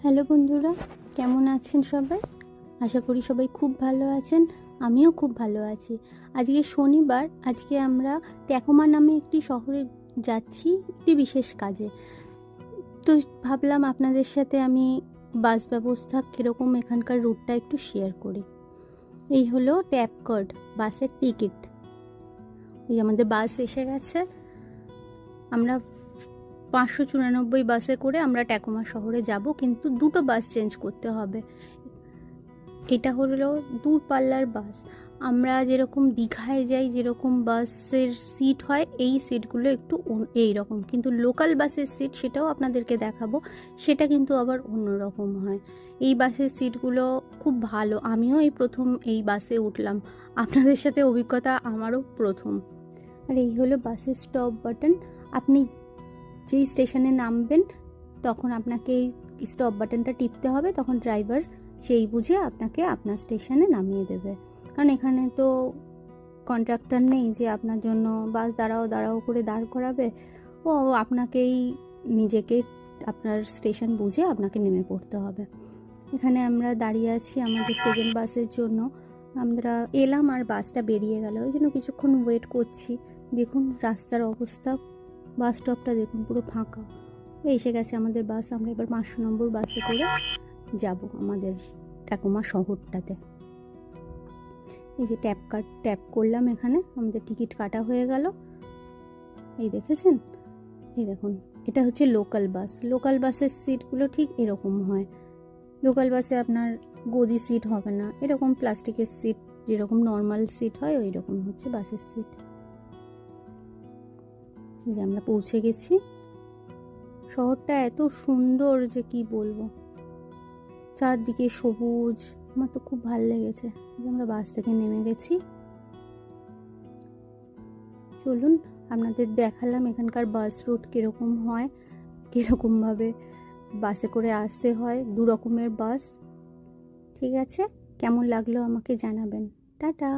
Hello বন্ধুরা, কেমন আছেন সবাই? আশা করি সবাই খুব ভালো আছেন। আমিও খুব ভালো আছি। আজকে শনিবার, আজকে আমরা ট্যাকোমা নামে একটি শহরে যাচ্ছি একটি বিশেষ কাজে। তো ভাবলাম আপনাদের সাথে আমি বাস ব্যবস্থা কীরকম এখানকার রুটটা একটু শেয়ার করি। এই হলো ট্যাপ কার্ড, বাসের টিকিট। এই আমাদের বাস এসে গেছে। আমরা 594 বাসে করে আমরা ট্যাকোমা শহরে যাব, কিন্তু দুটো বাস চেঞ্জ করতে হবে। এটা হলো দূরপাল্লার বাস। আমরা যেরকম দীঘায় যাই, যেরকম বাসের সিট হয়, এই সিটগুলো একটু এই রকম, কিন্তু লোকাল বাসের সিট, সেটাও আপনাদেরকে দেখাবো, সেটা কিন্তু আবার অন্যরকম হয়। এই বাসের সিটগুলো খুব ভালো। আমিও এই প্রথম এই বাসে উঠলাম, আপনাদের সাথে অভিজ্ঞতা আমারও প্রথম। আর এই হলো বাসের স্টপ বাটন। আপনি যেই স্টেশনে নামবেন তখন আপনাকে এই স্টপ বাটনটা টিপতে হবে, তখন ড্রাইভার সেই বুঝে আপনাকে আপনার স্টেশনে নামিয়ে দেবে। কারণ এখানে তো কন্ট্রাক্টর নেই যে আপনার জন্য বাস দাঁড়াও করে দাঁড় করাবে। ও আপনাকেই নিজেকে আপনার স্টেশন বুঝে আপনাকে নেমে পড়তে হবে। এখানে আমরা দাঁড়িয়ে আছি আমাদের সেকেন্ড বাসের জন্য। আমরা এলাম আর বাসটা বেরিয়ে গেল, ওই জন্য কিছুক্ষণ ওয়েট করছি। দেখুন রাস্তার অবস্থা, বাস স্টপটা দেখুন পুরো ফাঁকা। এসে গেছে আমাদের বাস। আমরা এবার 500 নম্বর বাসে করে যাব আমাদের ট্যাকোমা শহরটাতে। এই যে ট্যাপ করলাম, এখানে আমাদের টিকিট কাটা হয়ে গেল। এই দেখেছেন, এই দেখুন, এটা হচ্ছে লোকাল বাস। লোকাল বাসের সিটগুলো ঠিক এরকম হয়। লোকাল বাসে আপনার গদি সিট হবে না, এরকম প্লাস্টিকের সিট, যেরকম নর্মাল সিট হয় ওই রকম হচ্ছে বাসের সিট। এই যে আমরা পৌঁছে গেছি। শহরটা এত সুন্দর যে কি বলবো, চারদিকে সবুজ, আমার তো খুব ভালো লেগেছে। আমরা বাস থেকে নেমে গেছি। চলুন আপনাদের দেখালাম এখানকার বাস রুট কীরকম হয়, কীরকমভাবে বাসে করে আসতে হয়, দু রকমের বাস। ঠিক আছে, কেমন লাগলো আমাকে জানাবেন। টাটা।